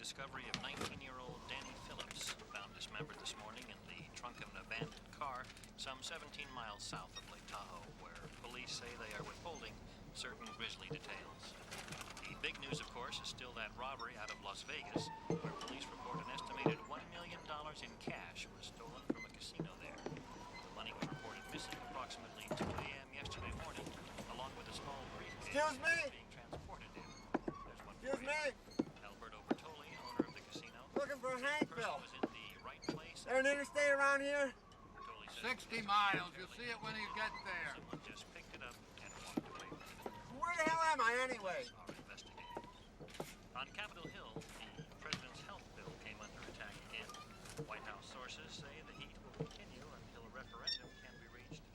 discovery of 19-year-old Danny Phillips, found dismembered this morning in the trunk of an abandoned car some 17 miles south of Lake Tahoe, where police say they are withholding certain grisly details. The big news, of course, is still that robbery out of Las Vegas, where police report an estimated $1 million in cash was stolen from a casino there. The money was reported missing approximately 2 a.m. yesterday morning, along with a small briefcase being transported in. There's one. Excuse me? Alberto Bertoli, owner of the casino. Looking for Hank Bill. Was in the right place. There an interstate around here? Bertoli says 60 miles. You'll see it when you get there. someone just picked it up and walked away with it. Where the hell am I anyway? Are investigating. On Capitol Hill, the president's health bill came under attack again. White House sources say the heat will continue until a referendum can be reached.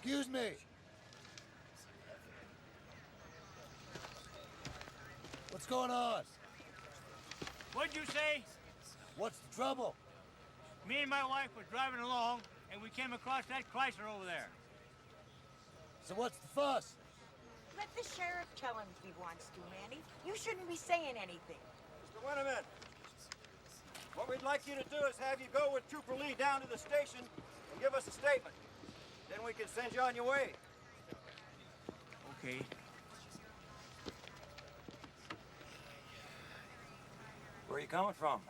Excuse me. What's going on? What'd you say? What's the trouble? Me and my wife were driving along, and we came across that Chrysler over there. So what's the fuss? Let the sheriff tell him if he wants to, Manny. You shouldn't be saying anything. Mr. Winterman, what we'd like you to do is have you go with Trooper Lee down to the station and give us a statement. Then we can send you on your way. Okay. Where are you coming from?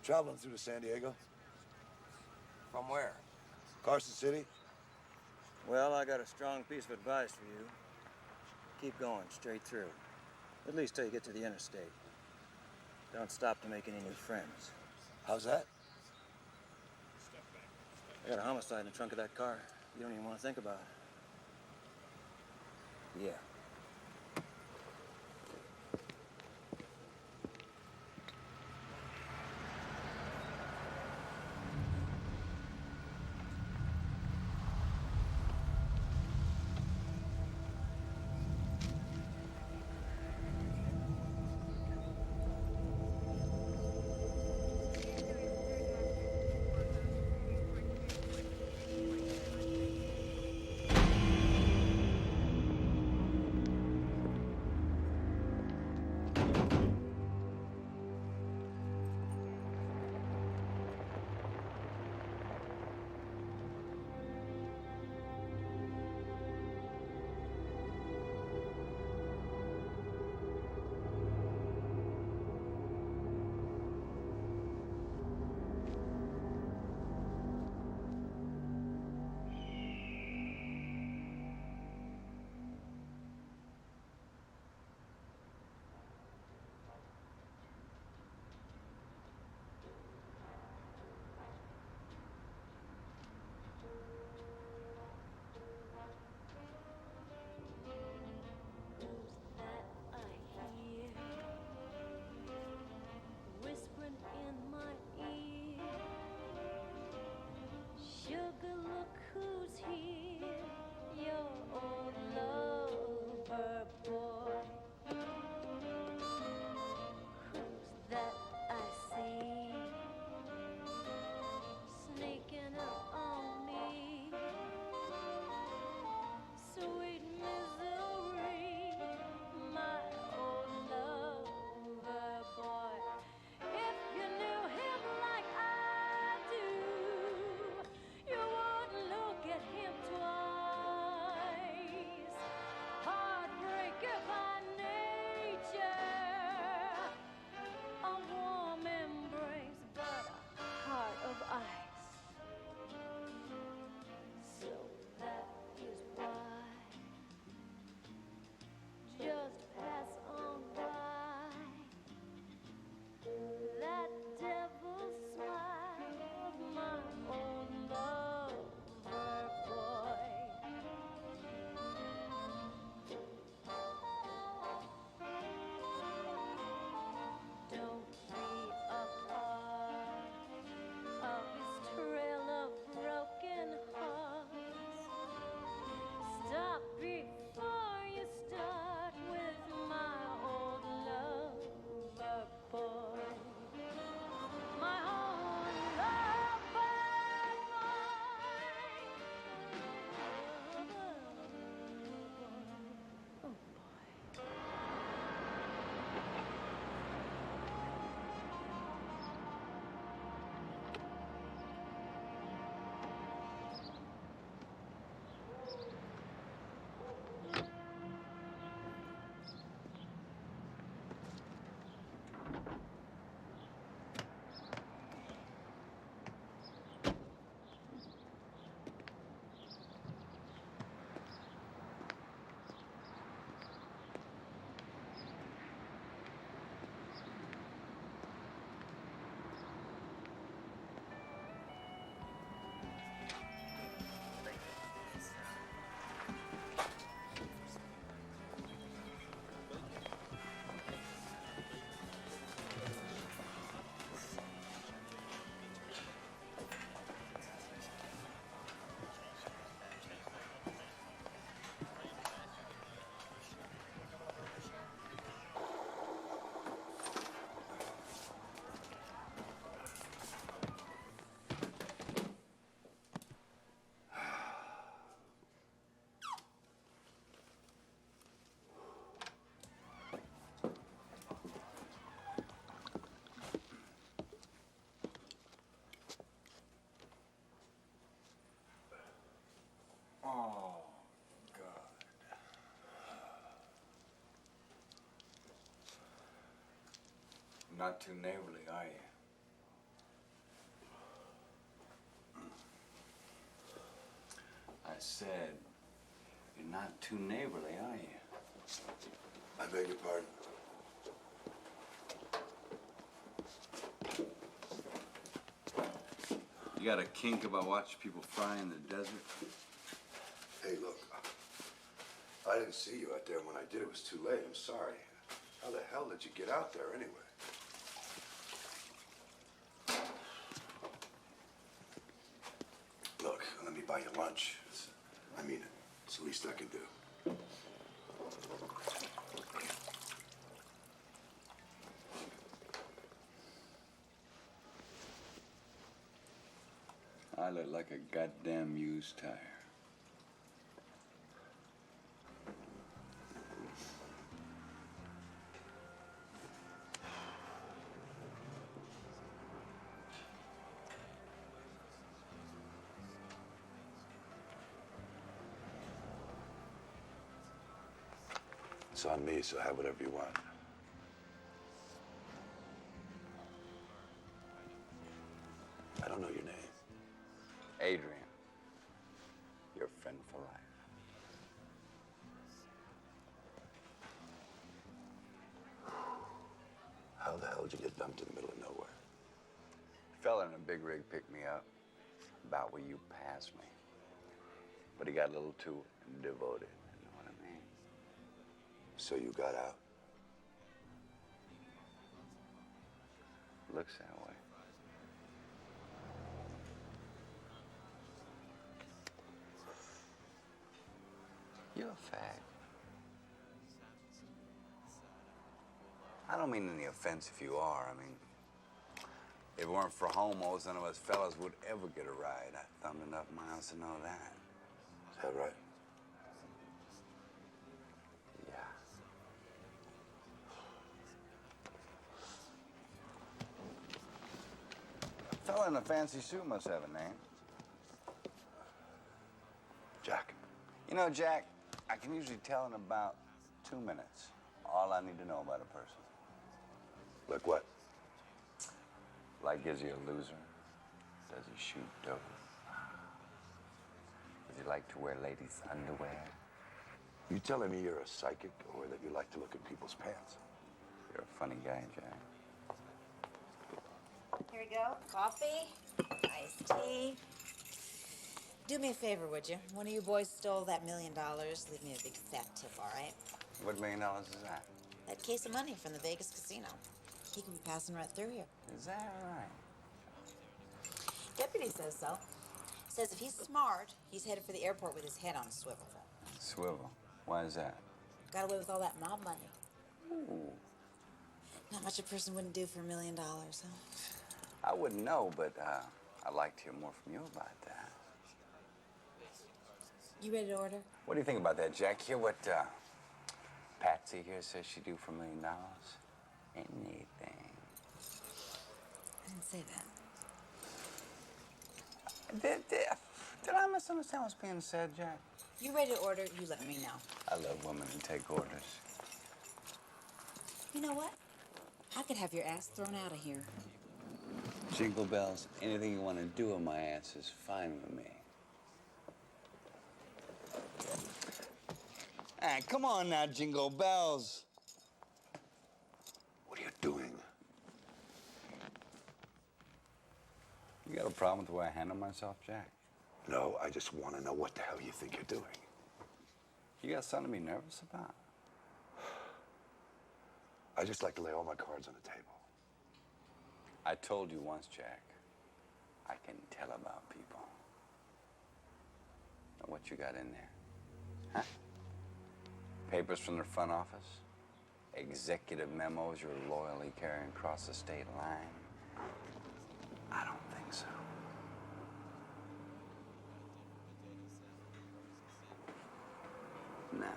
Traveling through to San Diego. From where? Carson City. Well, I got a strong piece of advice for you. Keep going, straight through. At least till you get to the interstate. Don't stop to make any new friends. How's that? I got a homicide in the trunk of that car. You don't even want to think about it. Yeah. Not too neighborly, are you? I said, you're not too neighborly, are you? I beg your pardon. You got a kink about watching people fry in the desert? Hey, look. I didn't see you out there. When I did, it was too late. I'm sorry. How the hell did you get out there anyway? Look, let me buy you lunch. I mean it. It's the least I can do. I look like a goddamn used tire. It's on me, so have whatever you want. I don't know your name. Adrian, your friend for life. How the hell did you get dumped in the middle of nowhere? A fella in a big rig picked me up about where you passed me. But he got a little too devoted, you know what I mean? So you got out? Looks that way. You're a fag. I don't mean any offense if you are. I mean, if it weren't for homos, none of us fellas would ever get a ride. I thumbed enough miles to know that. Is that right? Yeah. A fella in a fancy suit must have a name. Jack. You know, Jack, I can usually tell in about 2 minutes all I need to know about a person. Like what? Like, is he a loser? Does he shoot dope? Does he like to wear ladies' underwear? You telling me you're a psychic or that you like to look at people's pants? You're a funny guy, Jack. Here we go. Coffee, iced tea. Do me a favor, would you? One of you boys stole that $1 million. Leave me a big fat tip, all right? What $1 million is that? That case of money from the Vegas casino. He can be passing right through here. Is that right? Deputy says so. Says if he's smart, he's headed for the airport with his head on a swivel. Swivel. Why is that? Got away with all that mob money. Ooh. Not much a person wouldn't do for $1 million, huh? I wouldn't know, but I'd like to hear more from you about that. You ready to order? What do you think about that, Jack? Hear what Patsy here says she'd do for $1 million? Anything. I didn't say that. Did I misunderstand what's being said, Jack? You ready to order? You let me know. I love women who take orders. You know what? I could have your ass thrown out of here. Jingle bells, anything you want to do with my ass is fine with me. Ah, come on now, Jingle Bells. What are you doing? You got a problem with the way I handle myself, Jack? No, I just want to know what the hell you think you're doing. You got something to be nervous about? I just like to lay all my cards on the table. I told you once, Jack, I can tell about people. Now, what you got in there? Huh? Papers from the front office? Executive memos you're loyally carrying across the state line? I don't think so. Now,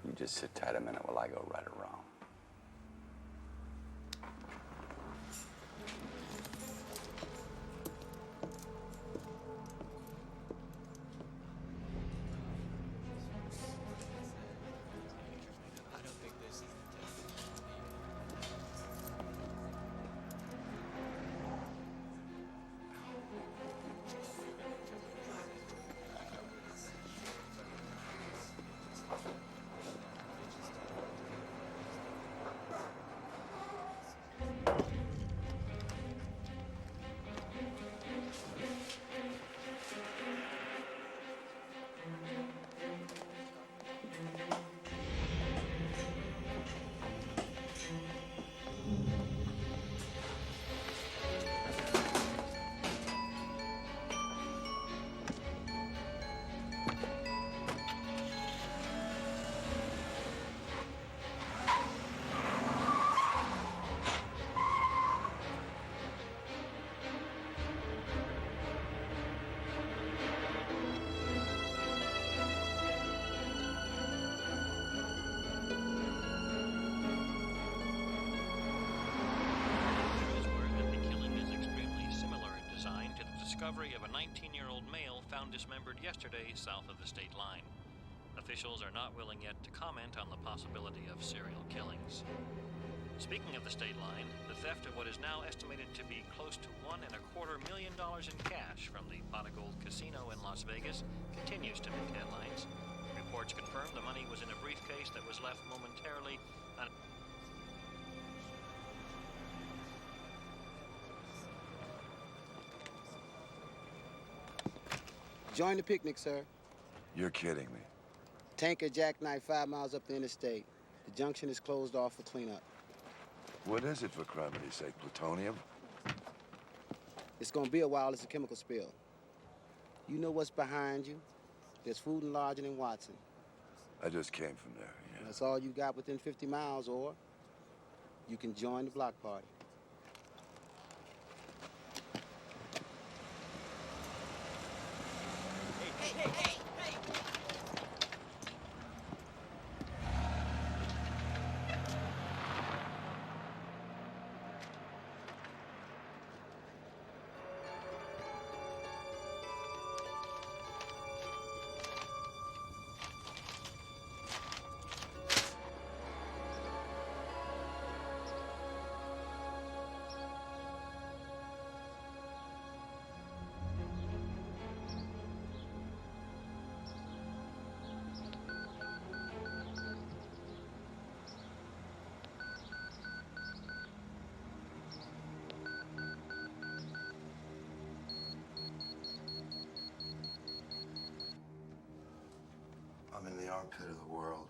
you just sit tight a minute while I go right or wrong. discovery of a 19-year-old male found dismembered yesterday south of the state line. Officials are not willing yet to comment on the possibility of serial killings. Speaking of the state line, the theft of what is now estimated to be close to $1.25 million in cash from the Pot of Gold Casino in Las Vegas continues to make headlines. Reports confirm the money was in a briefcase that was left momentarily Join the picnic, sir. You're kidding me. Tanker jackknife 5 miles up the interstate. The junction is closed off for cleanup. What is it, for crimity's sake? Plutonium? It's gonna be a while. It's a chemical spill. You know what's behind you? There's food and lodging in Watson. I just came from there, yeah. That's all you got within 50 miles, or you can join the block party. I'm in the armpit of the world.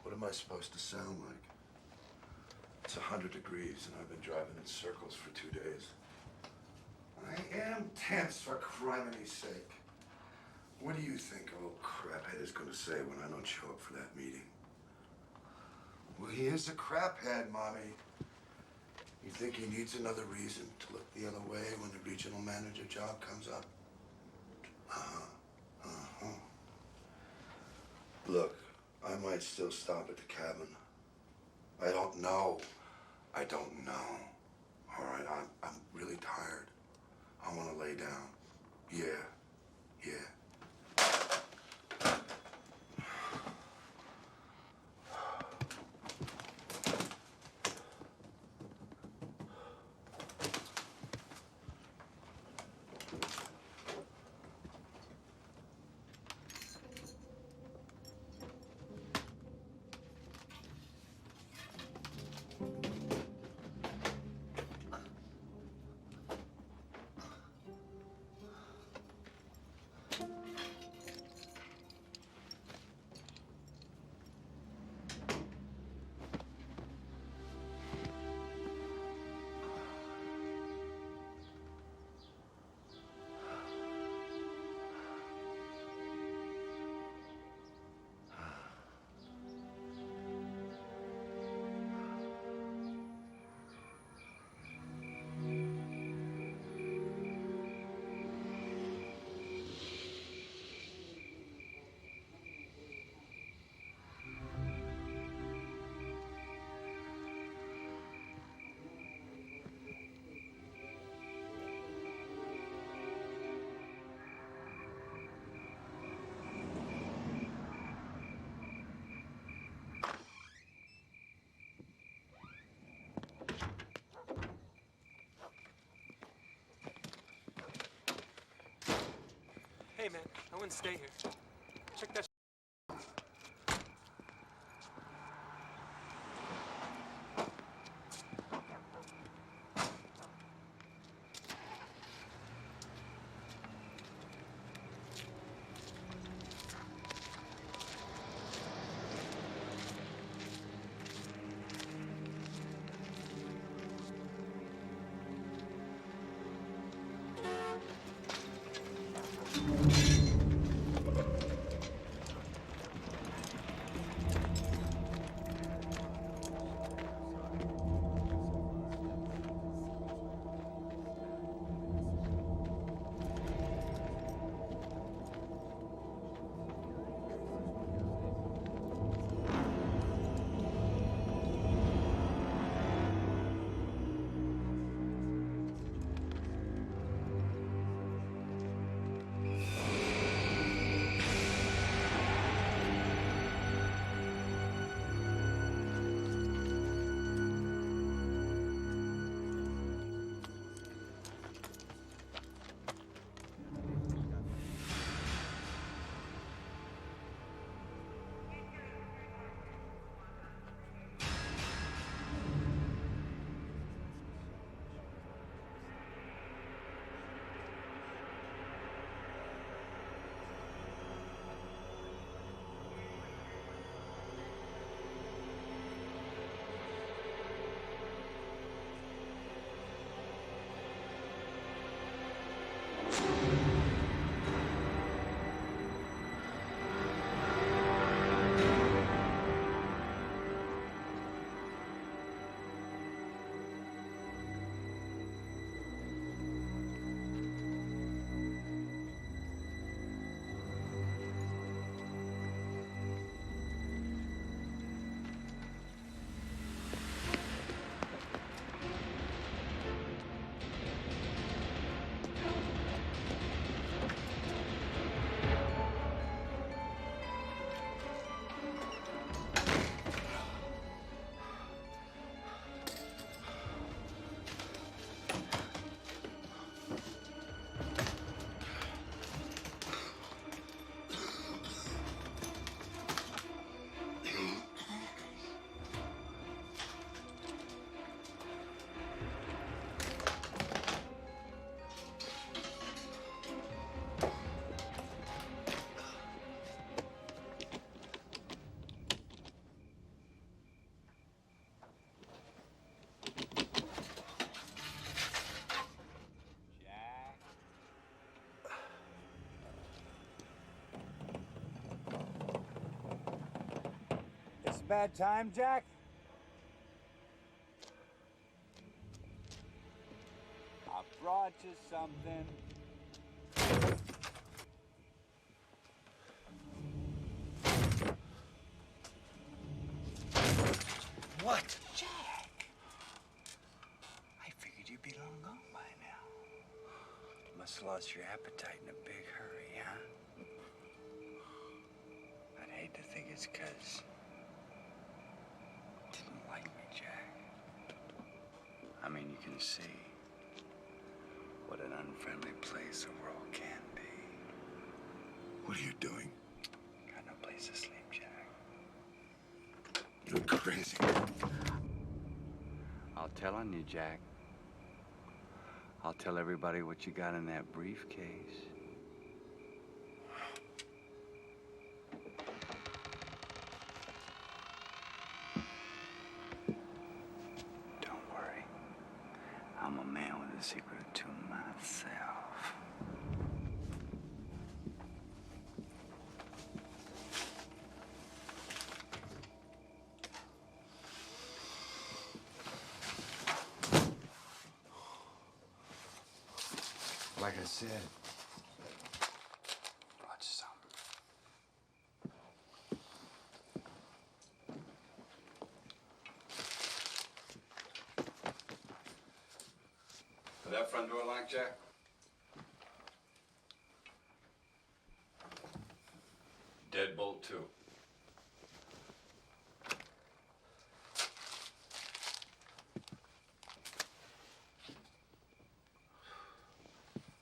What am I supposed to sound like? It's 100 degrees and I've been driving in circles for 2 days. I am tense, for crimity's sake. What do you think old craphead is going to say when I don't show up for that meeting? Well, he is a craphead, Mommy. You think he needs another reason to look the other way when the regional manager job comes up? Look, I might still stop at the cabin. I don't know. I don't know. All right, I'm really tired. I want to lay down. Yeah. Hey, man, I wouldn't stay here. Check that. bad time, Jack? I brought you something. What? Jack! I figured you'd be long gone by now. You must have lost your appetite in a big hurry, huh? I'd hate to think it's 'cause you didn't like me, Jack. I mean, you can see what an unfriendly place the world can be. What are you doing? Got no place to sleep, Jack. You're crazy. I'll tell on you, Jack. I'll tell everybody what you got in that briefcase. Don't worry. I'm a man with a secret to myself. Like I said, watch some. Is that front door locked, Jack? Deadbolt 2.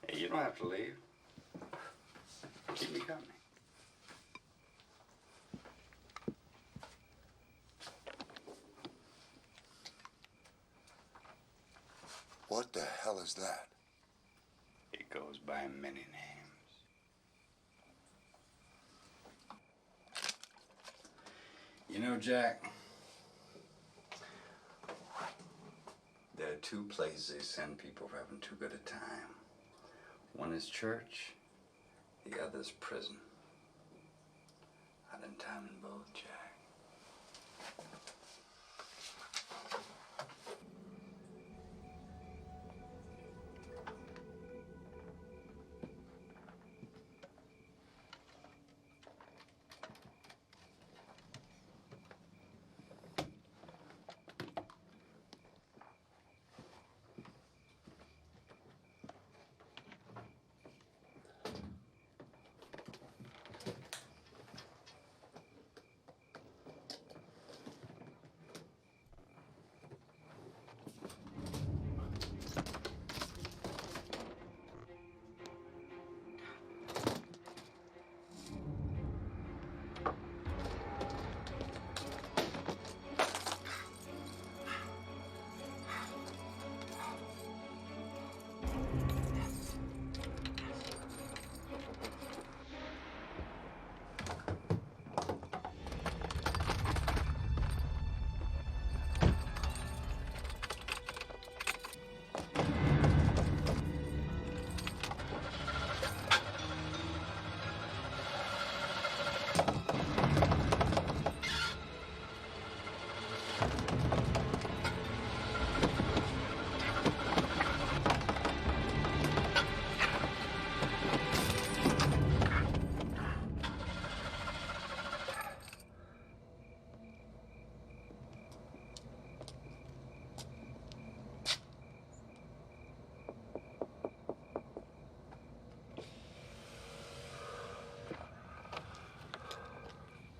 Hey, you don't have to leave. Keep me company. What the hell is that? It goes by many names. You know, Jack, there are two places they send people for having too good a time. One is church, the other is prison. I've done time in both, Jack.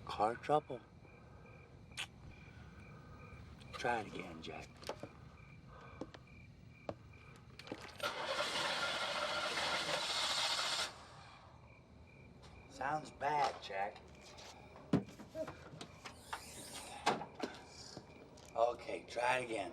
Car trouble? Try it again, Jack. Sounds bad, Jack. Okay, try it again.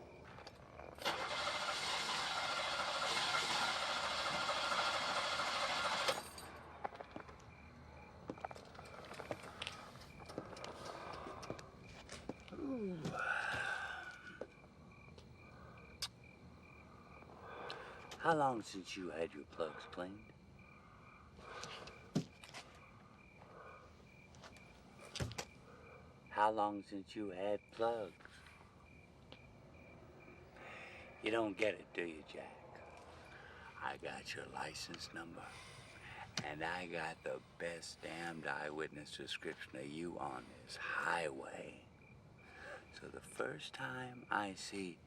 How long since you had your plugs cleaned? How long since you had plugs? You don't get it, do you, Jack? I got your license number, and I got the best damned eyewitness description of you on this highway. So the first time I see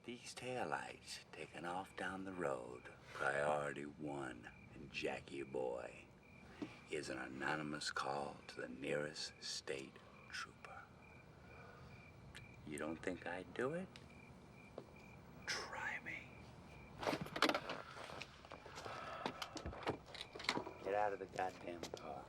these taillights taking off down the road, priority one, Jackie boy, is an anonymous call to the nearest state trooper. You don't think I'd do it? Try me. Get out of the goddamn car.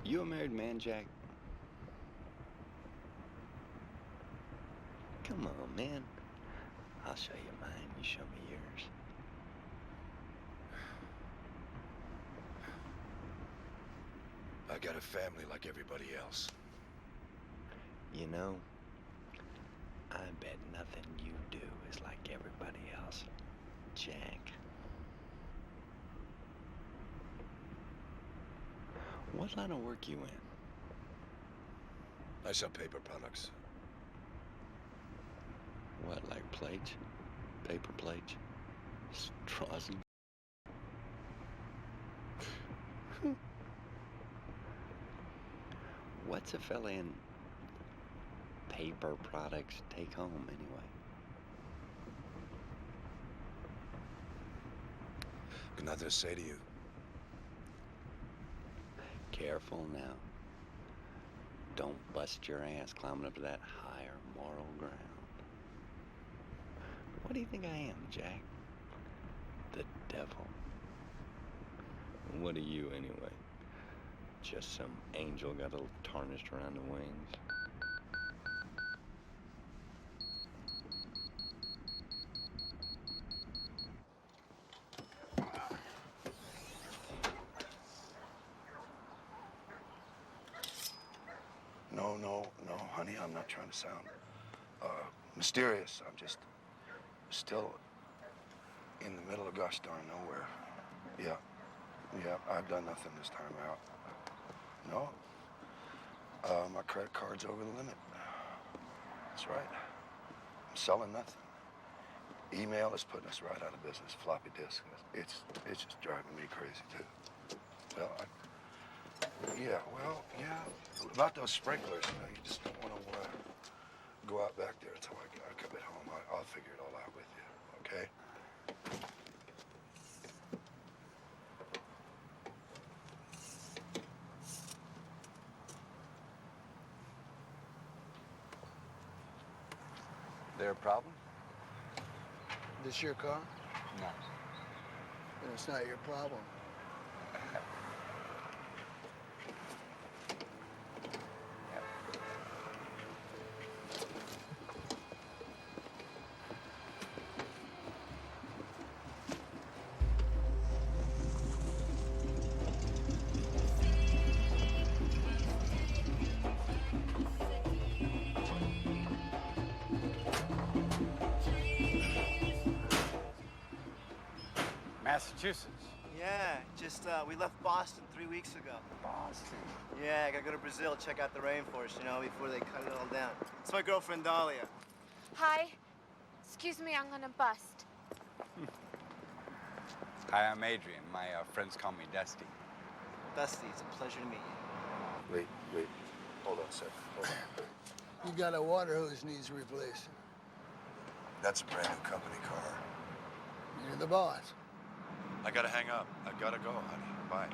You a married man, Jack? Come on, man. I'll show you mine, you show me yours. I got a family like everybody else. You know, I bet nothing you do is like everybody else, Jack. What line of work you in? I sell paper products. What, like plates? Paper plates? Straws and... What's a fella in paper products take home, anyway? Got nothing to say to you. Careful now. Don't bust your ass climbing up to that higher moral ground. What do you think I am, Jack? The devil. What are you, anyway? Just some angel got a little tarnished around the wings? No, honey, I'm not trying to sound mysterious. I'm just still in the middle of gosh darn nowhere. Yeah, I've done nothing this time out. No, my credit card's over the limit. That's right. I'm selling nothing. Email is putting us right out of business. Floppy disk. It's just driving me crazy too. Well, yeah. About those sprinklers, you just don't want to go out back there until I come at home. I'll figure it all out with you, okay? There a problem? This your car? No. Then it's not your problem. Massachusetts. Yeah, just, we left Boston 3 weeks ago. Boston. Yeah, I gotta go to Brazil, check out the rainforest, you know, before they cut it all down. It's my girlfriend, Dahlia. Hi. Excuse me, I'm gonna bust. Hi, I'm Adrian. My friends call me Dusty. Dusty, it's a pleasure to meet you. Wait. Hold on a second. Hold on. You got a water hose needs replacing. That's a brand new company car. You're the boss. I gotta hang up. I gotta go, honey. Bye.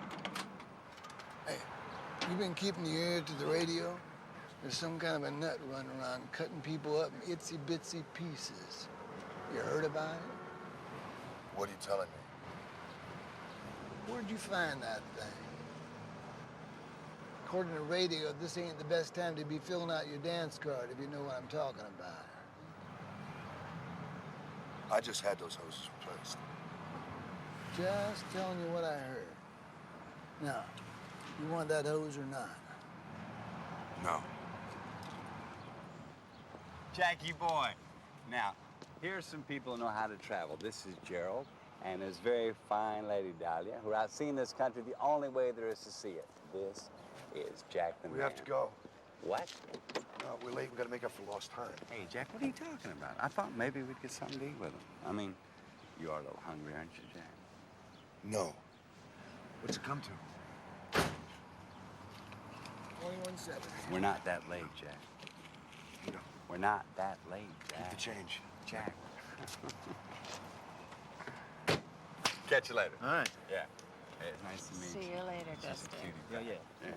Hey, you been keeping your ear to the radio? There's some kind of a nut running around cutting people up in itsy-bitsy pieces. You heard about it? What are you telling me? Where'd you find that thing? According to radio, this ain't the best time to be filling out your dance card, if you know what I'm talking about. I just had those hoses replaced. Just telling you what I heard. Now, you want that hose or not? No. Jackie boy. Now, here's some people who know how to travel. This is Gerald and his very fine lady Dahlia, who are out seeing this country the only way there is to see it. This is Jack the Man. We have to go. What? No, we're late. We gotta make up for lost time. Hey, Jack, what are you talking about? I thought maybe we'd get something to eat with him. I mean, you are a little hungry, aren't you, Jack? No. What's it come to? 21.7. We're not that late, Jack. You know. We're not that late, Jack. Keep the change. Jack. Catch you later. All right. Yeah. Hey, it's nice to meet you. See you later, Just a Dusty. cutie. Yeah.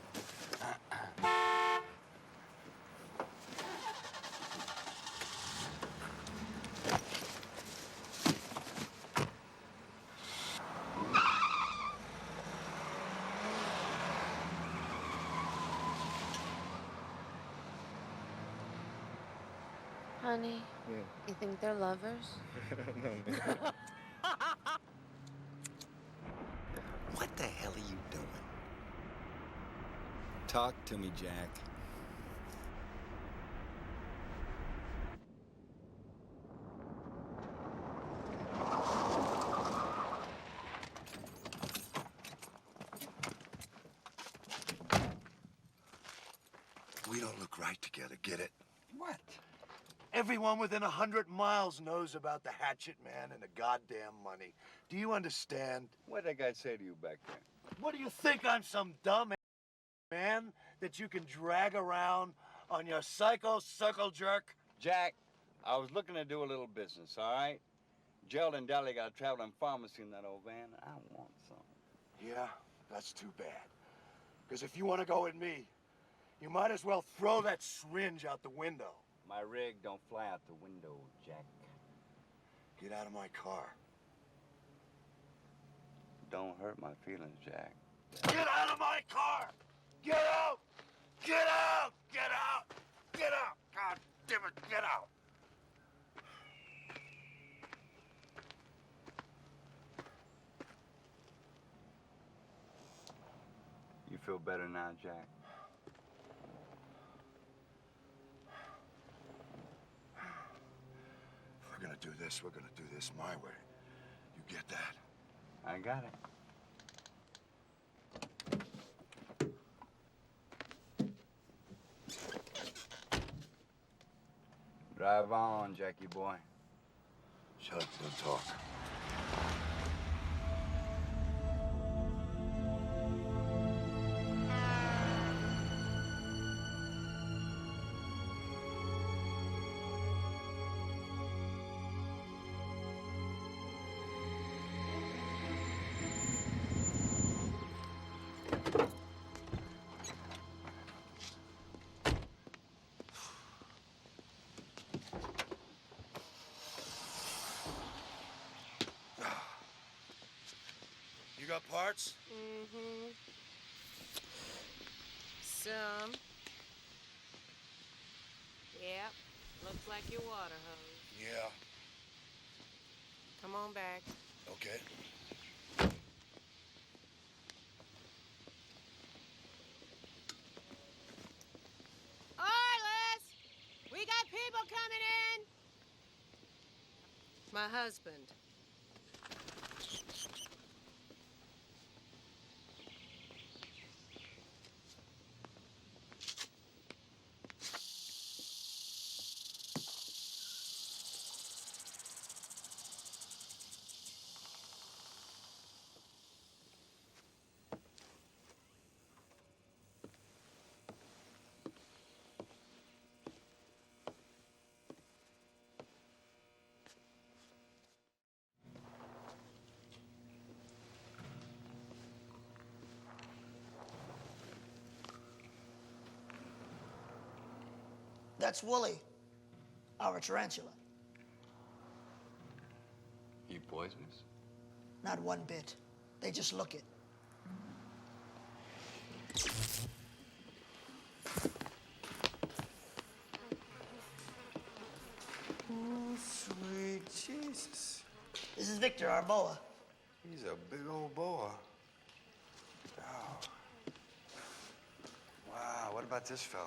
Honey, you think they're lovers? What the hell are you doing? Talk to me, Jack. We don't look right together, get it? What? Everyone within 100 miles knows about the hatchet man and the goddamn money. Do you understand? What did that guy say to you back there? What do you think, I'm some dumb man that you can drag around on your psycho circle jerk? Jack, I was looking to do a little business, all right? Gerald and Dahlia got a traveling pharmacy in that old van. I want some. Yeah, that's too bad. Because if you want to go with me, you might as well throw that syringe out the window. My rig don't fly out the window, Jack. Get out of my car. Don't hurt my feelings, Jack. Get out of my car! Get out! Get out! Get out! Get out! God damn it, get out! You feel better now, Jack? If we're gonna do this, we're gonna do this my way. You get that? I got it. Drive on, Jackie boy. Shut up, don't talk. You got parts? Mm-hmm. Some. Yep. Looks like your water hose. Yeah. Come on back. Okay. Arliss! We got people coming in! My husband. That's Wooly, our tarantula. You poisonous? Not one bit. They just look it. Oh, sweet Jesus. This is Victor, our boa. He's a big old boa. Oh. Wow, what about this fella?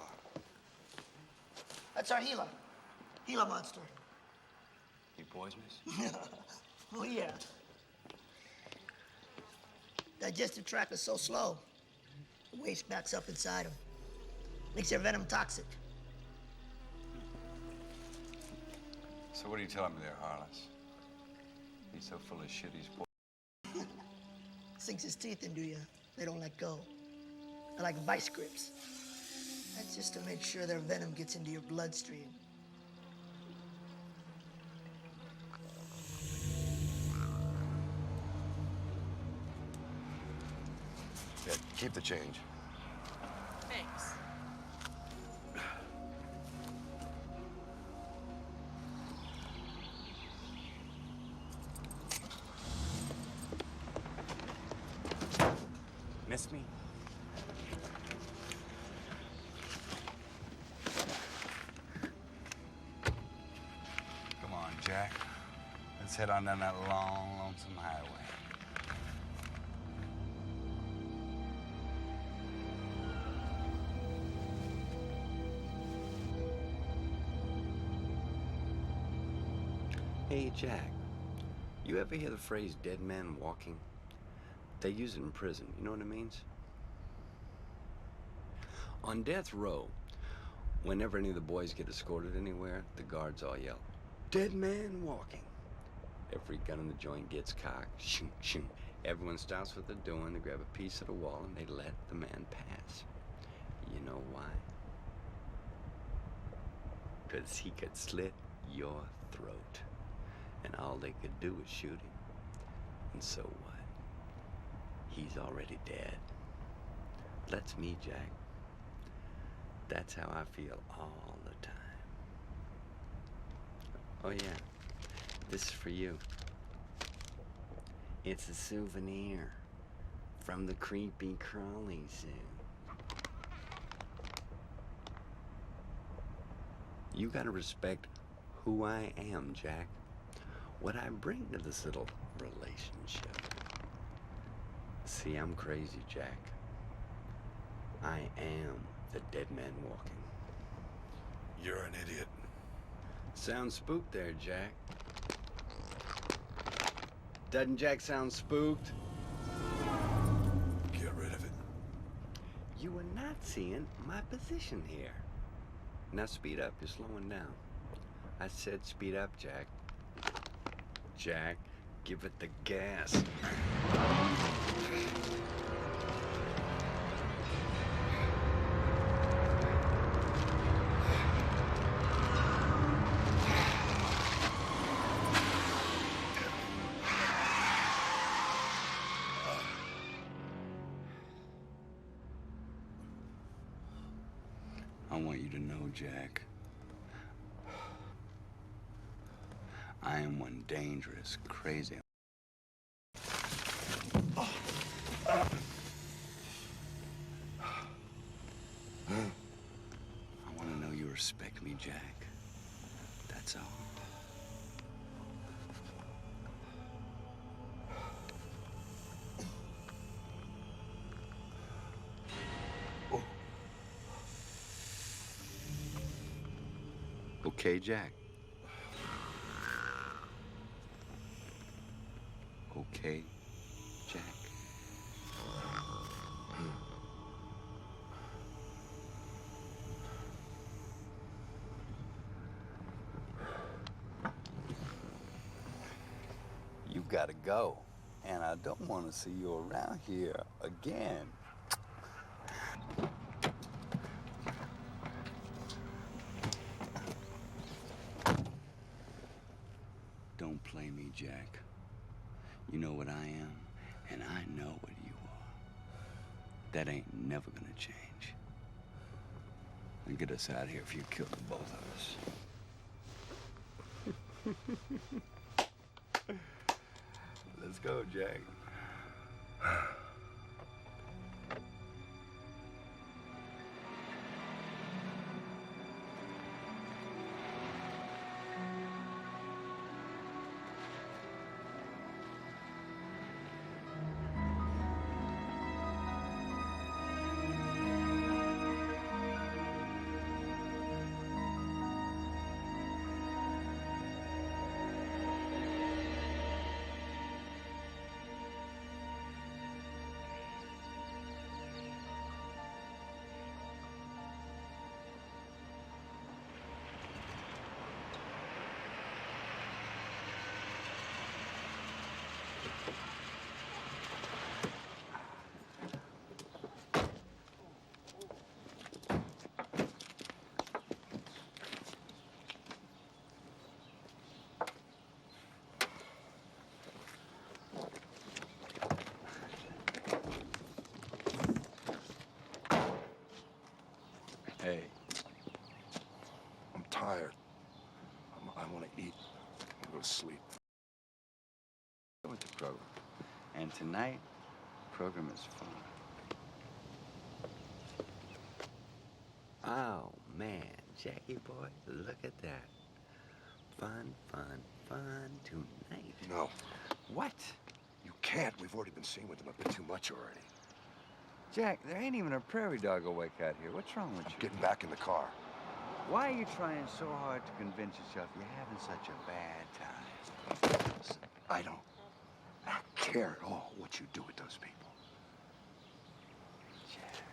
That's our Gila. Gila monster. You poisonous? Oh, yeah. Digestive tract is so slow, the waste backs up inside them. Makes their venom toxic. So what are you telling me there, Harless? He's so full of shit, he's poisonous. Sinks his teeth into you. They don't let go. They're like vice grips. That's just to make sure their venom gets into your bloodstream. Yeah, keep the change. Thanks. Miss me? Come on, Jack. Let's head on down that long, lonesome highway. Hey, Jack, you ever hear the phrase dead man walking? They use it in prison, you know what it means? On death row, whenever any of the boys get escorted anywhere, the guards all yell, "Dead man walking." Every gun in the joint gets cocked, shoom, shoom. Everyone stops what they're doing, they grab a piece of the wall, and they let the man pass. You know why? 'Cause he could slit your throat. And all they could do was shoot him. And so what? He's already dead. That's me, Jack. That's how I feel all the time. Oh yeah, this is for you. It's a souvenir from the creepy crawly zoo. You gotta respect who I am, Jack. What I bring to this little relationship. See, I'm crazy, Jack. I am the dead man walking. You're an idiot. Sound spooked there, Jack. Doesn't Jack sound spooked? Get rid of it. You are not seeing my position here. Now speed up, you're slowing down. I said speed up, Jack. Jack, give it the gas. I want you to know, Jack, I am one dangerous, crazy. I want to know you respect me, Jack. That's all. Okay, Jack. Okay, Jack. You gotta go, and I don't want to see you around here again. Don't play me, Jack. You know what I am, and I know what you are. That ain't never gonna change. You'll get us out of here if you kill the both of us. Let's go, Jack. Hey. I'm tired. I want to eat. I go to sleep. With the program. And tonight, the program is fun. Oh, man. Jackie boy, look at that. Fun, fun, fun tonight. No. What? You can't. We've already been seen with them a bit too much already. Jack, there ain't even a prairie dog awake out here. What's wrong with you? Getting back in the car. Why are you trying so hard to convince yourself you're having such a bad time? Listen, I don't care at all what you do with those people. Jack.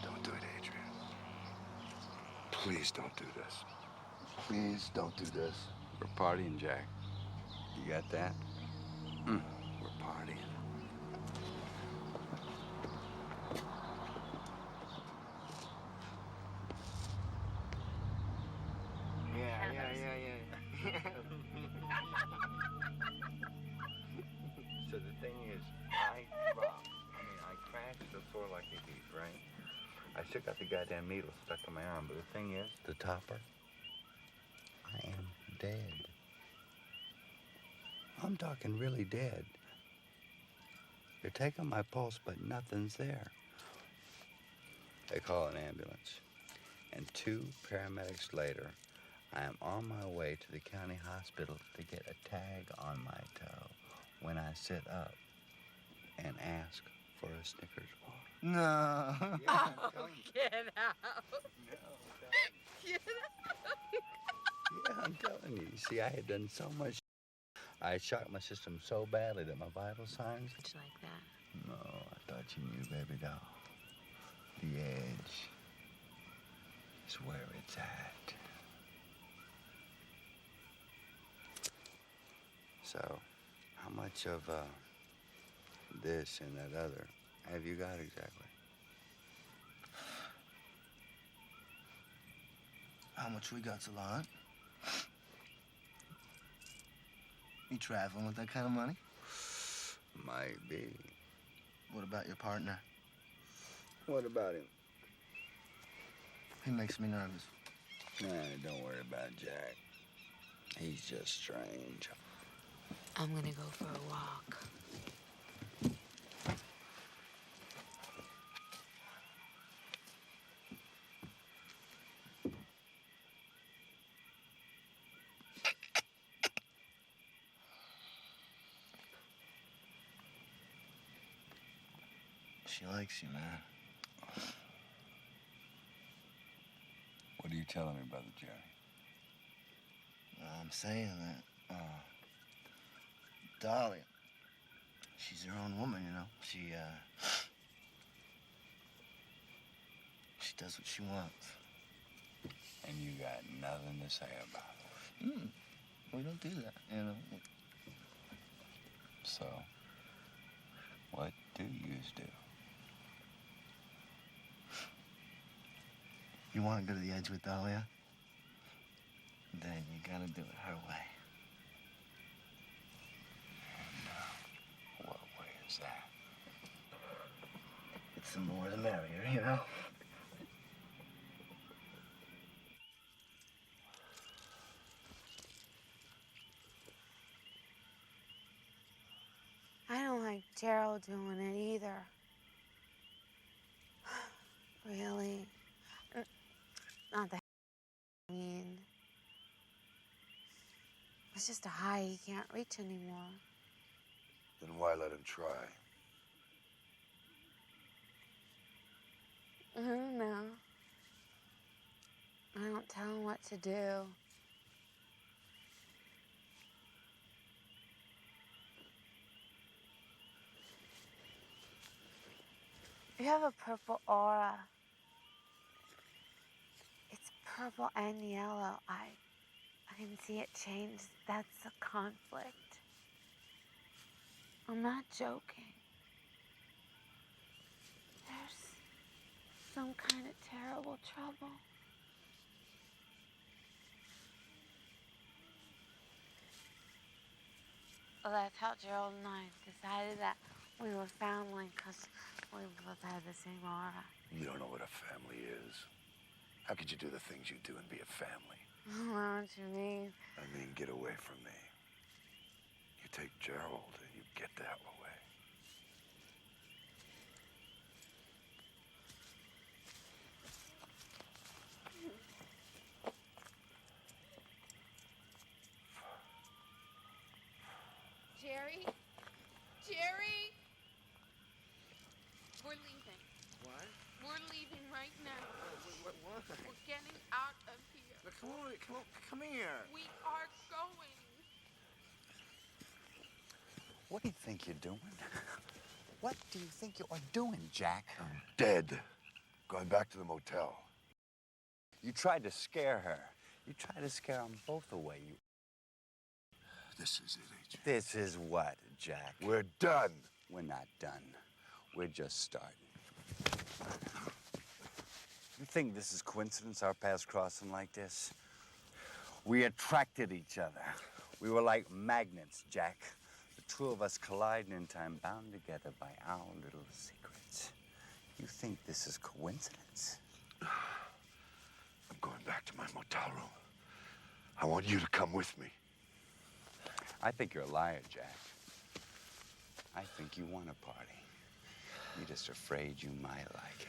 Don't do it, Adrian. Please don't do this. Please don't do this. We're partying, Jack. You got that? We're partying. Yeah. So the thing is, I crashed the floor like a thief, right? I still got the goddamn needle stuck in my arm, but the thing is, the topper, I am dead. I'm talking really dead. They're taking my pulse, but nothing's there. They call an ambulance. And 2 paramedics later, I am on my way to the county hospital to get a tag on my toe when I sit up and ask for a Snickers bar. No. Yeah, Get out. Get Yeah, I'm telling you. You see, I had done so much. I shocked my system so badly that my vital signs. Much like that. No, I thought you knew, baby doll. The edge is where it's at. So, how much of this and that other have you got exactly? How much we got's a lot. You traveling with that kind of money? Might be. What about your partner? What about him? He makes me nervous. Nah, don't worry about Jack. He's just strange. I'm gonna go for a walk. She likes you, man. What are you telling me, Brother Jerry? I'm saying that, Dahlia, she's her own woman, you know. She does what she wants. And you got nothing to say about it. We don't do that, you know. So, what do yous do? You want to go to the edge with Dahlia? Then you gotta do it her way. The more the merrier, you know? I don't like Gerald doing it either. Really. Not that I mean. It's just a high he can't reach anymore. Then why let him try? I don't know. I don't tell him what to do. You have a purple aura. It's purple and yellow. I can see it change. That's a conflict. I'm not joking. There's some kind of terrible trouble. Well, that's how Gerald and I decided that we were family, because we both had the same aura. You don't know what a family is. How could you do the things you do and be a family? I don't know what you mean. I mean, get away from me. You take Gerald and you get that away. Jerry? Jerry? We're leaving. What? We're leaving right now. What? We're getting out of here. Come here. We are going. What do you think you're doing? What do you think you are doing, Jack? I'm dead. Going back to the motel. You tried to scare her. You tried to scare them both away. This is it, Adrian. This is what, Jack? We're done. We're not done. We're just starting. You think this is coincidence, our paths crossing like this? We attracted each other. We were like magnets, Jack. The two of us colliding in time, bound together by our little secrets. You think this is coincidence? I'm going back to my motel room. I want you to come with me. I think you're a liar, Jack. I think you want a party. You're just afraid you might like it.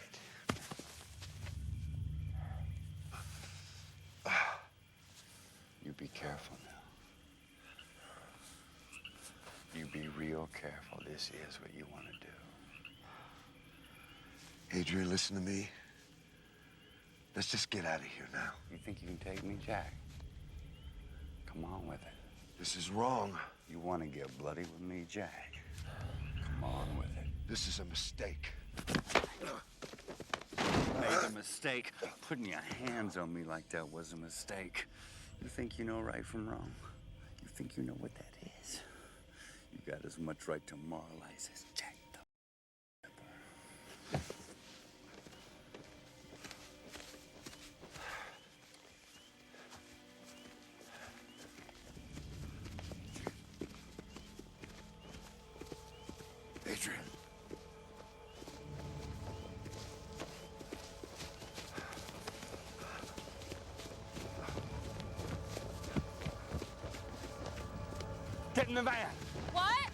You be careful now. You be real careful. This is what you want to do. Adrian, listen to me. Let's just get out of here now. You think you can take me, Jack? Come on with it. This is wrong. You want to get bloody with me, Jack? Come on with it. This is a mistake. Made a mistake. Putting your hands on me like that was a mistake. You think you know right from wrong? You think you know what that is? You got as much right to moralize as Jack the Ripper. Adrian. Get in the van. What?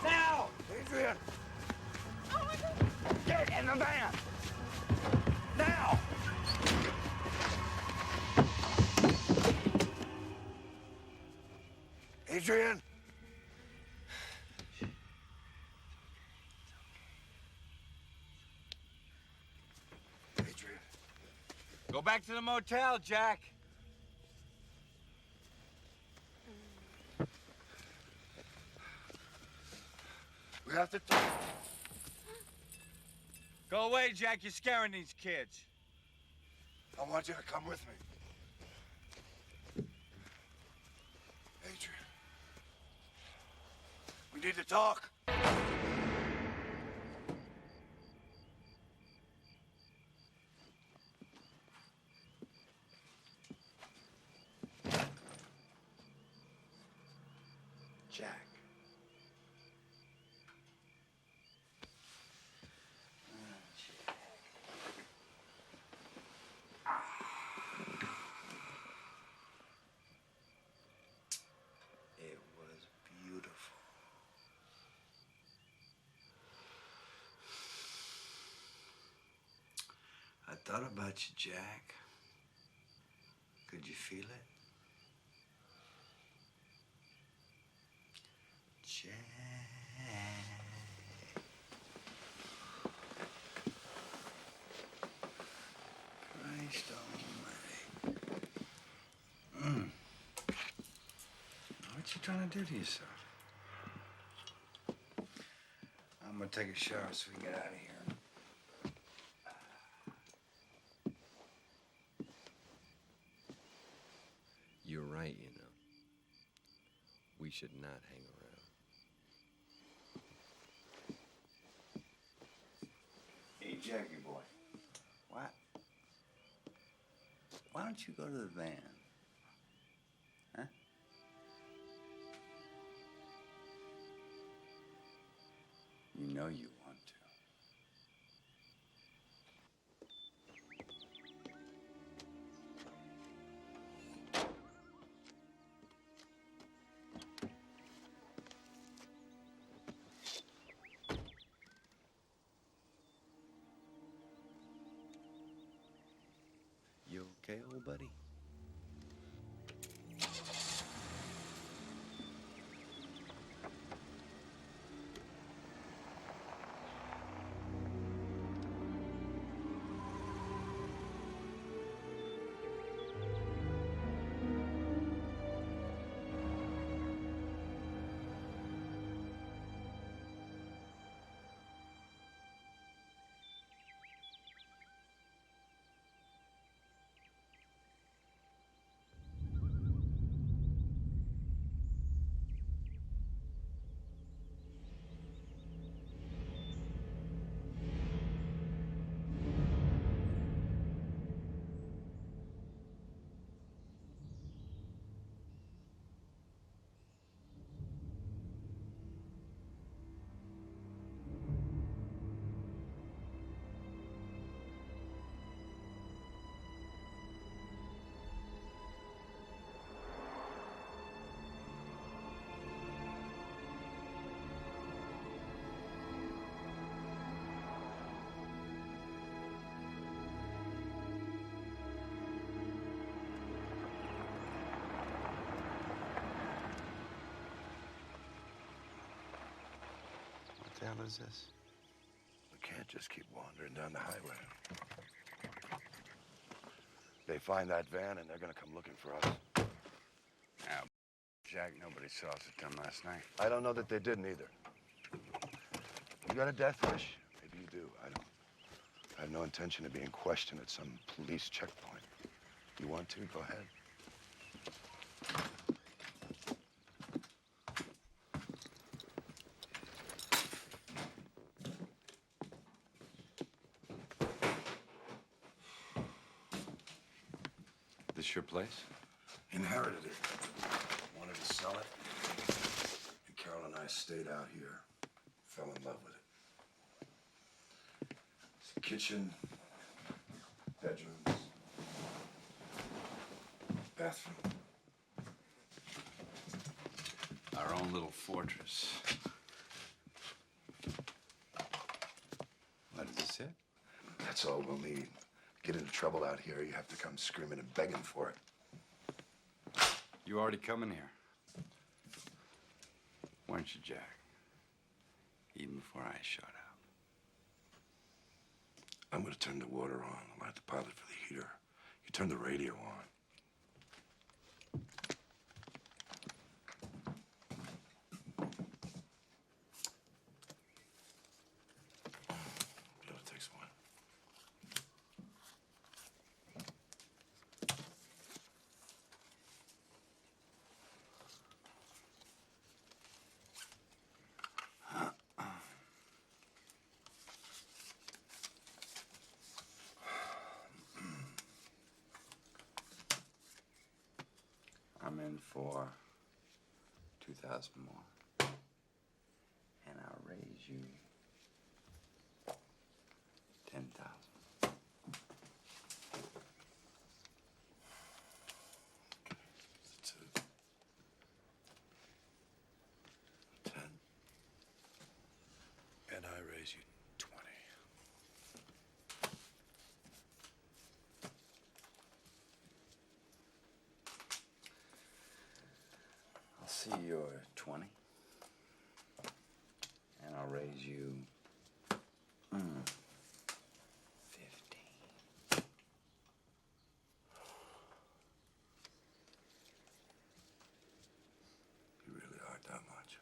Now! Adrian! Oh my God. Get in the van! Now! Adrian! Adrian. Go back to the motel, Jack. We have to talk. Go away, Jack. You're scaring these kids. I want you to come with me. Adrian. We need to talk. Jack. thought about you, Jack. Could you feel it? Jack. Christ almighty. What you trying to do to yourself? I'm gonna take a shower so we can get out of here. You're right, you know. We should not hang around. Hey, Jackie boy. What? Why don't you go to the van? Huh? You know you want to. You okay, old buddy? What the hell is this? We can't just keep wandering down the highway. They find that van and they're gonna come looking for us. Now, Jack, nobody saw us at 10 last night. I don't know that they didn't either. You got a death wish? Maybe you do. I don't. I have no intention of being questioned at some police checkpoint. You want to? Go ahead. This your place? Inherited it. Wanted to sell it. And Carol and I stayed out here. Fell in love with it. It's a kitchen, bedrooms, bathroom. Our own little fortress. What, is this it? That's all we'll need. Get into trouble out here, you have to come screaming and begging for it. You already coming here? Weren't you, Jack? Even before I shot out. I'm gonna turn the water on, light the pilot for the heater. You turn the radio on. It takes one. I'm in for 2,000 more. And I'll raise you 10,000. That's it. 10. And I raise you 20. you're 20. And I'll raise you 15. You really are that much.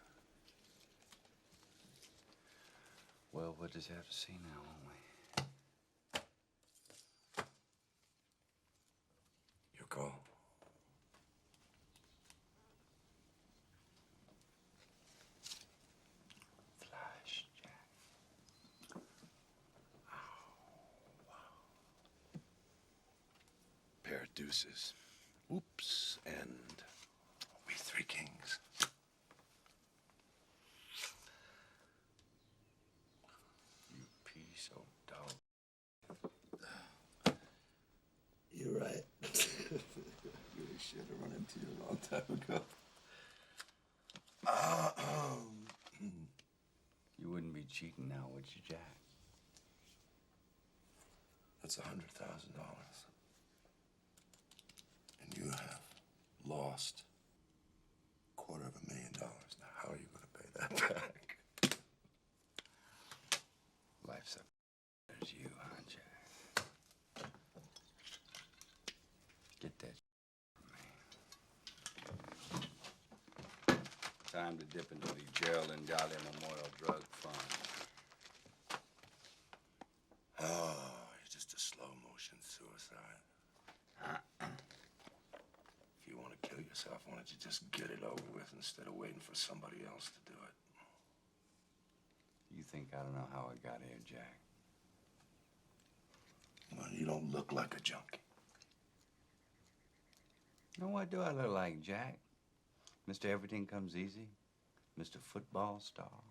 Well, we'll just have to see now, won't we? Your call. Flash, Jack. Pair of deuces. Oops, and we three kings. You piece of dog. You're right. Really should have run into you a long time ago. You wouldn't be cheating now, would you, Jack? That's $100,000. And you have lost $250,000. Now, how are you going to pay that back? Life's up. There's you, huh, Jack? Get that from me. Time to dip into the Gerald and Dolly Memorial Drug Fund. Oh, you're just a slow-motion suicide. If you want to kill yourself, why don't you just get it over with instead of waiting for somebody else to do it? You think I don't know how I got here, Jack? Well, you don't look like a junkie. Now, what do I look like, Jack? Mr. Everything Comes Easy? Mr. Football Star?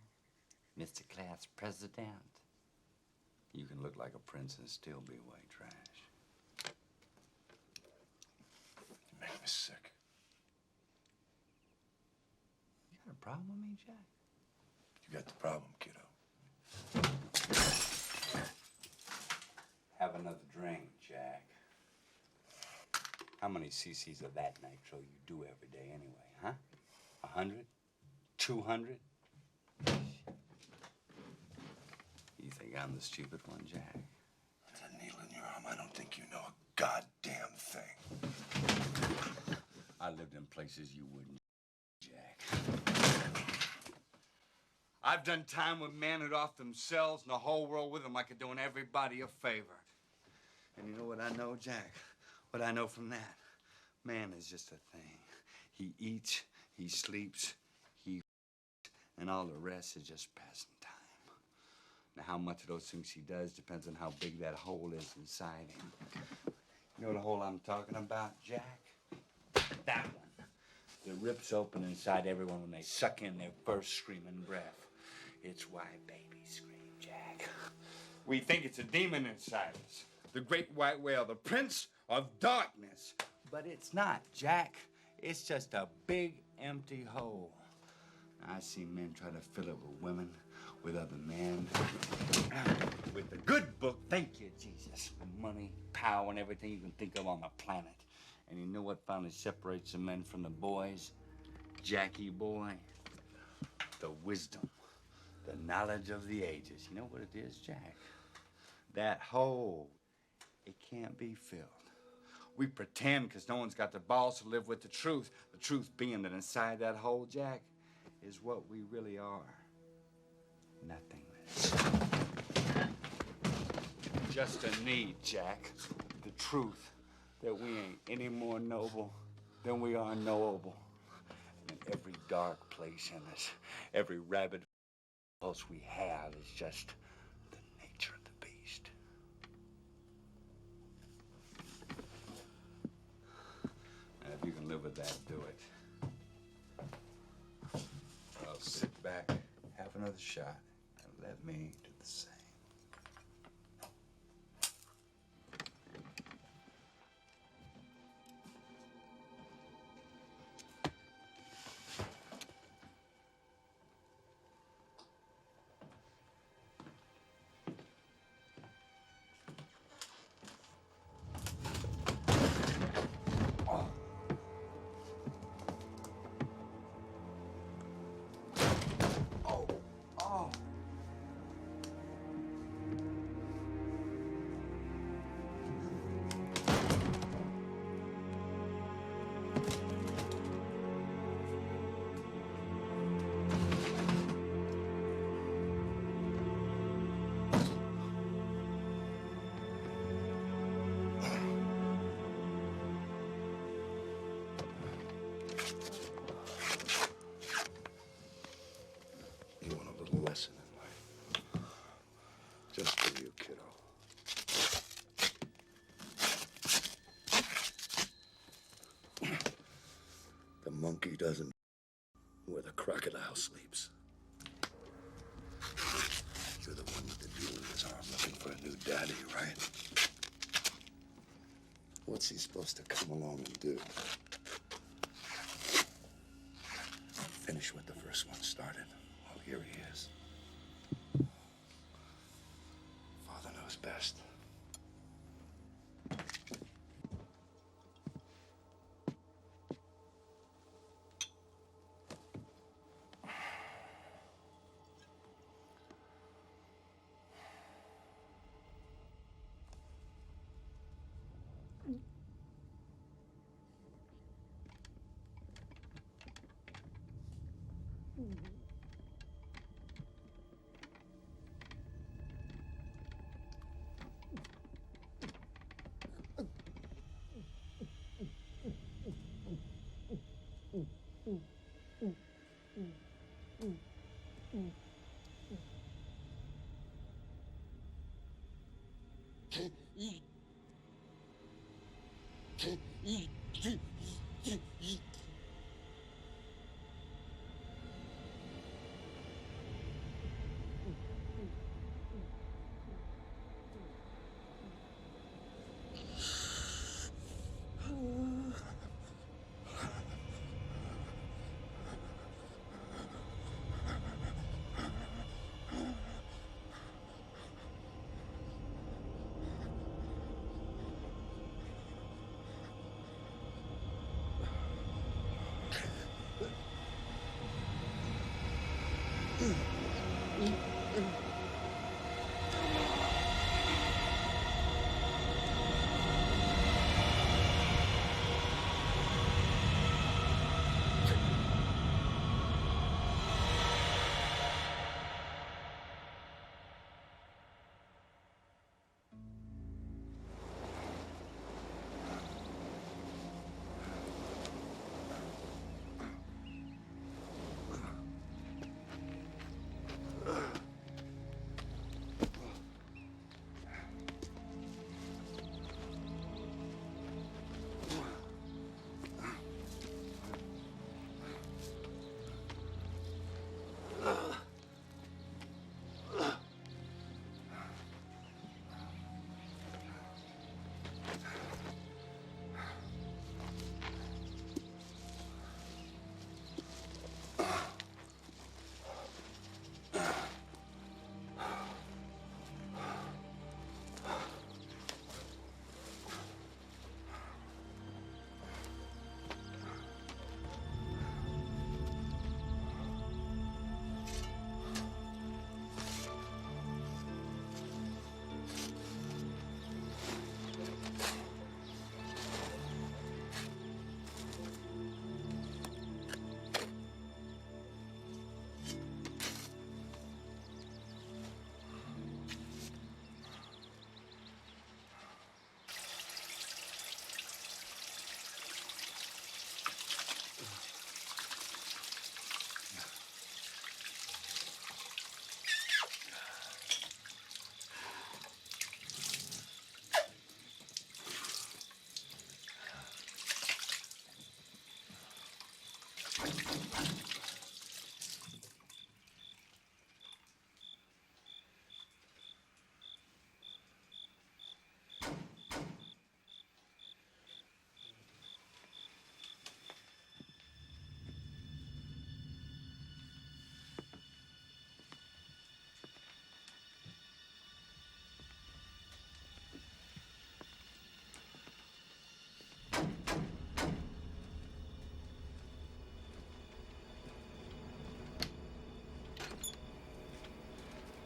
Mr. Class President? You can look like a prince and still be white trash. You make me sick. You got a problem with me, Jack? You got the problem, kiddo. Have another drink, Jack. How many cc's of that nitro you do every day anyway, huh? 100? 200? You think I'm the stupid one, Jack? With a needle in your arm, I don't think you know a goddamn thing. I lived in places you wouldn't, Jack. I've done time with men who'd off themselves and the whole world with them like they're doing everybody a favor. And you know what I know, Jack? What I know from that? Man is just a thing. He eats, he sleeps, and all the rest is just passing time. Now, how much of those things he does depends on how big that hole is inside him. You know the hole I'm talking about, Jack? That one. That rips open inside everyone when they suck in their first screaming breath. It's why babies scream, Jack. We think it's a demon inside us. The great white whale, the prince of darkness. But it's not, Jack. It's just a big, empty hole. I see men try to fill it with women, with other men, with the good book, thank you, Jesus, with money, power, and everything you can think of on the planet. And you know what finally separates the men from the boys? Jackie boy, the wisdom, the knowledge of the ages. You know what it is, Jack? That hole, it can't be filled. We pretend because no one's got the balls to live with the truth being that inside that hole, Jack, is what we really are. Nothingness. Just a need, Jack. The truth that we ain't any more noble than we are knowable. And every dark place in us, every rabid impulse we have is just the nature of the beast. And if you can live with that, do it. Well, sit back, have another shot, and let me do the same. doesn't, where the crocodile sleeps. You're the one with the jewel in his arm looking for a new daddy, right? What's he supposed to come along and do? Finish what the first one started. Well, here he is. Father knows best.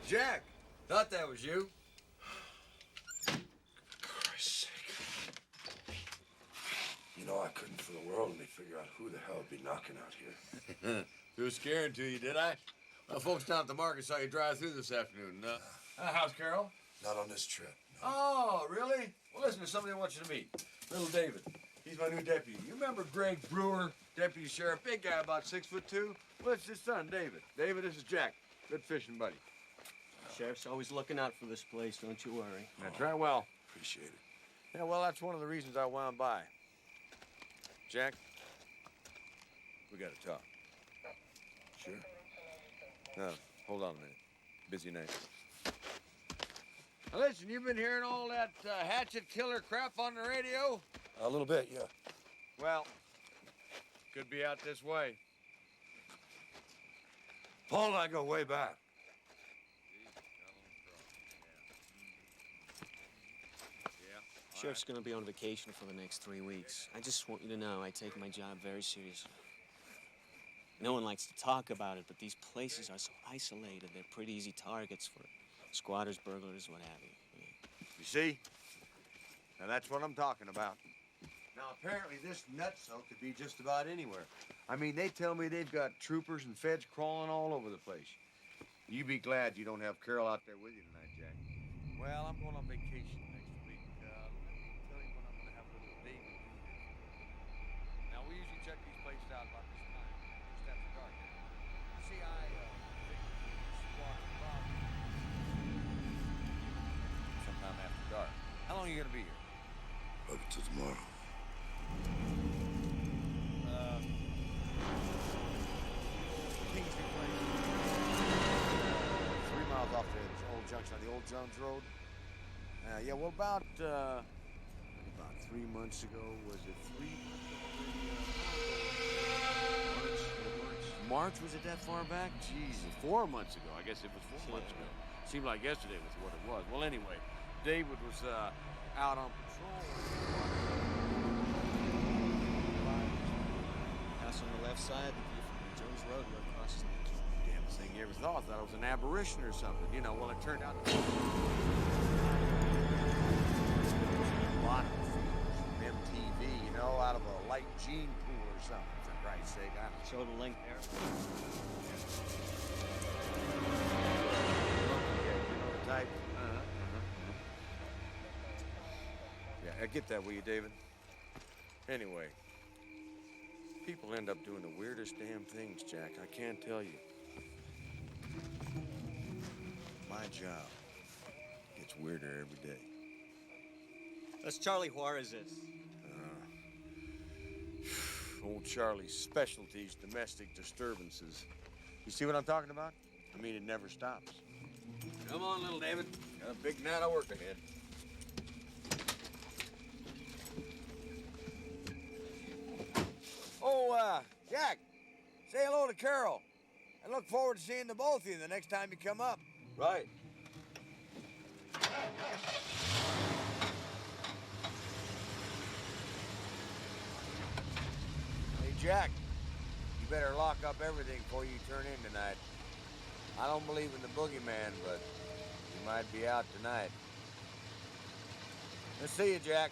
Jack, thought that was you. For Christ's sake. You know, I couldn't for the world let me figure out who the hell would be knocking out here. Too scaring to you, did I? Well, folks down at the market saw you drive through this afternoon. How's Carol? Not on this trip. No. Oh, really? Well, listen, there's somebody I want you to meet. Little David. He's my new deputy. You remember Greg Brewer, deputy sheriff? Big guy, about 6'2". Well, it's his son, David. David, this is Jack. Good fishing buddy. Sheriff's always looking out for this place, don't you worry. That's right, well. Appreciate it. Yeah, well, that's one of the reasons I wound by. Jack, We gotta talk. Sure. No, hold on a minute. Busy night. Now listen, you've been hearing all that hatchet killer crap on the radio? A little bit, yeah. Well, could be out this way. Paul and I go way back. Sheriff's gonna be on vacation for the next 3 weeks. I just want you to know I take my job very seriously. No one likes to talk about it, but these places are so isolated, they're pretty easy targets for squatters, burglars, what have you. You see? Now that's what I'm talking about. Now apparently this nutso could be just about anywhere. I mean, they tell me they've got troopers and feds crawling all over the place. You be glad you don't have Carol out there with you tonight, Jack. Well, I'm going on vacation next week. Let me tell you when I'm going to have a little David do here. Now, we usually check these places out about this time, just after dark. You see, I squawk about sometime after dark. How long are you going to be here? Up to tomorrow. 3 miles off the old junction on the old Jones Road. Yeah, well, about 3 months ago, was it 3? March? Was it that far back? Jesus, 4 months ago. I guess it was 4 months ago. Seemed like yesterday was what it was. Well, anyway, David was out on patrol. House on the left side, the view from Jones Road, right across the street. Damnest thing you ever thought. Thought it was an aberration or something. You know, well, it turned out to be a lot of feeders from MTV, you know, out of a light gene pool or something, for Christ's sake. I don't know. Show the link there. Yeah, you know the type. Yeah, get that, will you, David? Anyway, people end up doing the weirdest damn things, Jack. I can't tell you. My job gets weirder every day. That's Charlie Juarez's. Old Charlie's specialties, domestic disturbances. You see what I'm talking about? I mean, it never stops. Come on, little David. Got a big night of work ahead. Oh, Jack, say hello to Carol. I look forward to seeing the both of you the next time you come up. Right. Hey, Jack, you better lock up everything before you turn in tonight. I don't believe in the boogeyman, but he might be out tonight. Let's see you, Jack.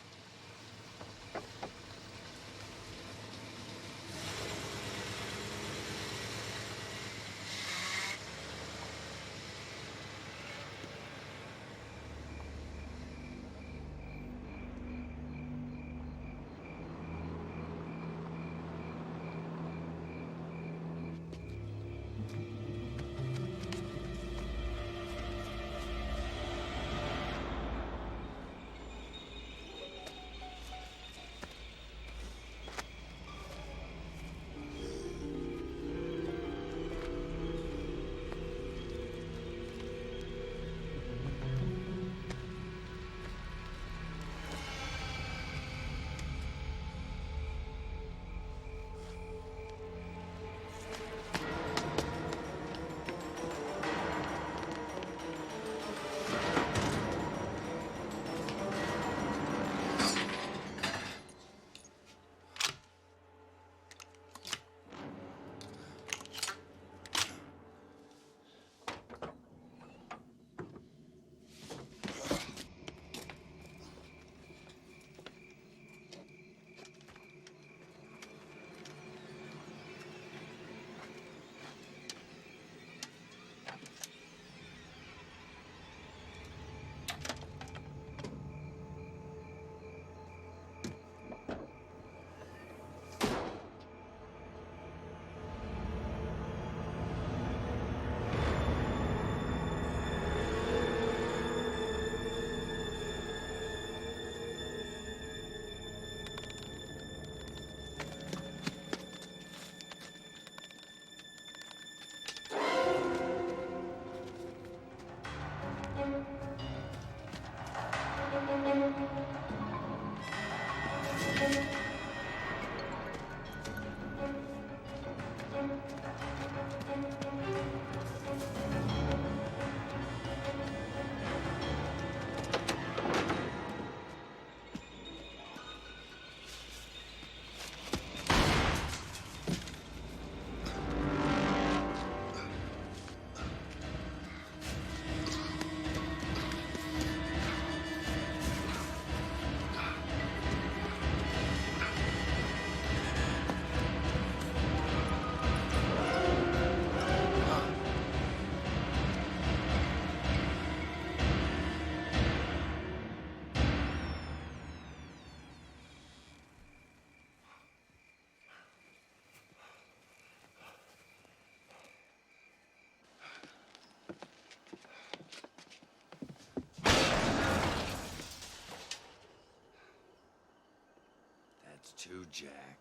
Jack.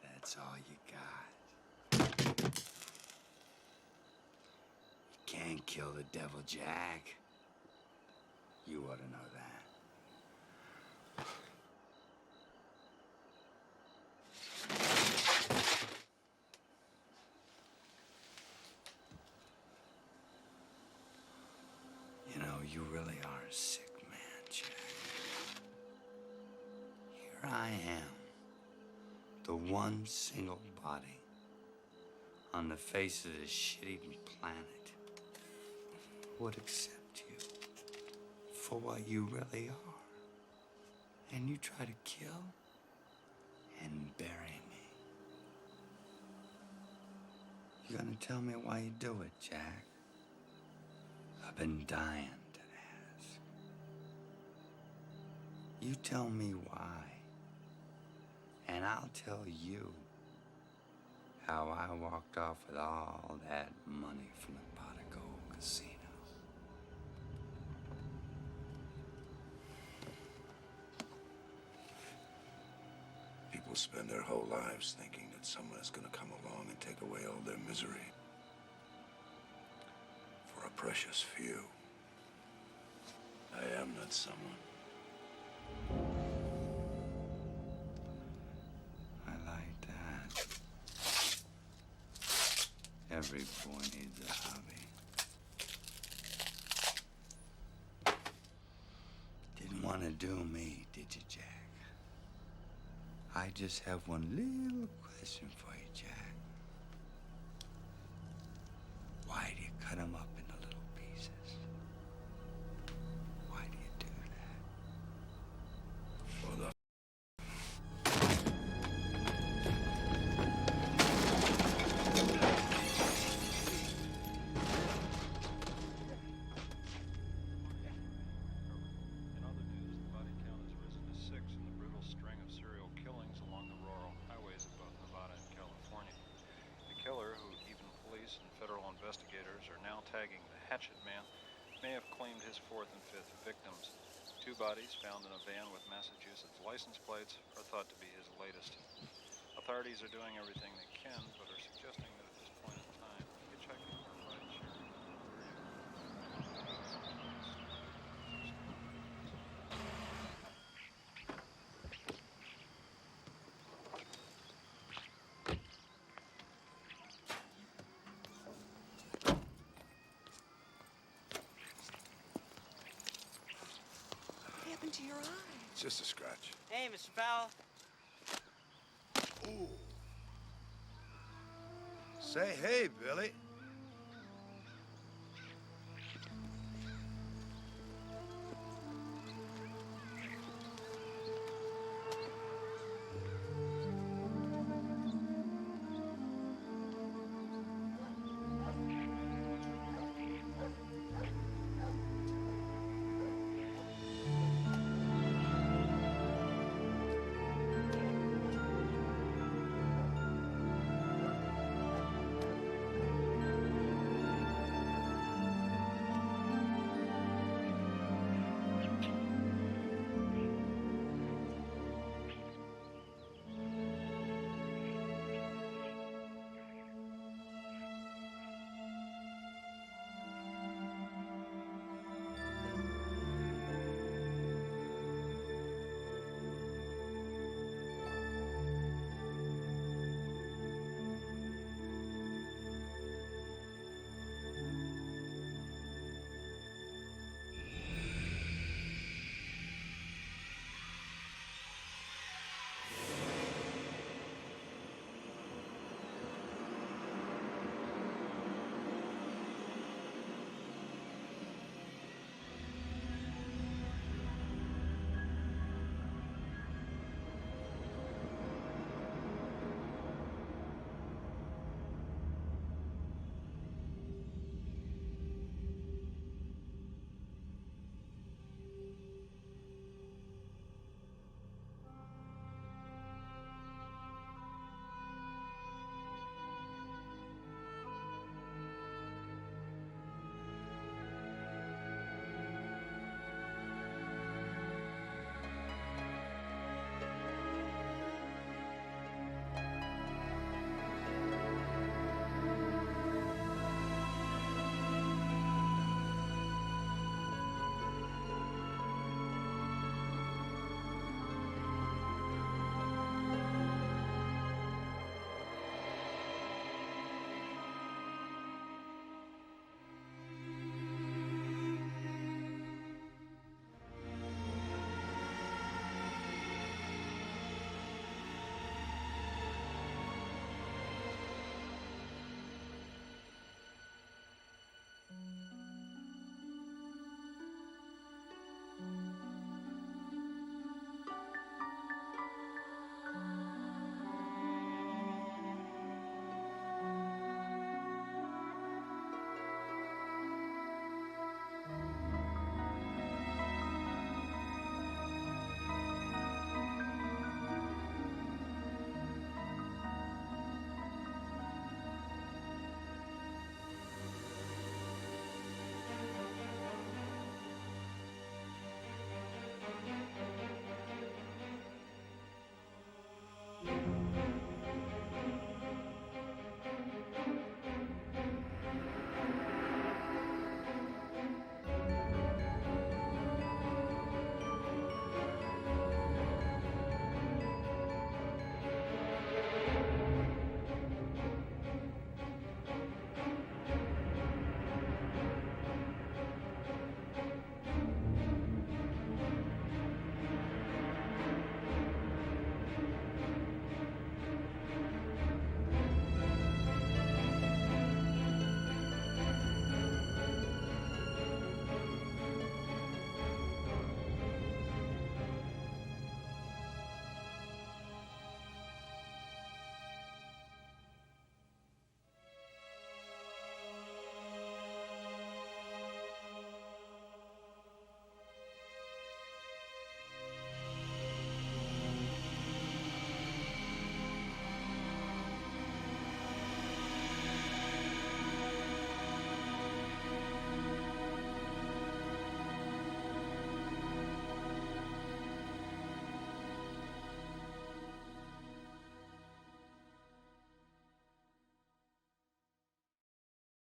That's all you got. You can't kill the devil, Jack. You ought to know that. You know, you really are a sick man, Jack. Here I am, the one single body on the face of this shit-eating planet who would accept you for what you really are. And you try to kill and bury me. You gonna tell me why you do it, Jack? I've been dying to ask. You tell me why, and I'll tell you how I walked off with all that money from the pot of gold casino. People spend their whole lives thinking that someone is going to come along and take away all their misery. For a precious few, I am that someone. I like that. Every boy needs a hobby. Didn't want to do me, did you, Jack? I just have one little question for you, Jack. Why do you cut them up into little pieces? Why do you do that? For the investigators are now tagging the hatchet man, may have claimed his fourth and fifth victims. 2 bodies found in a van with Massachusetts license plates are thought to be his latest. Authorities are doing everything they can, but are suggesting that at this point in time, hitchhiking or ride sharing To your eye. It's just a scratch. Hey, Mr. Powell. Ooh. Say hey, Billy.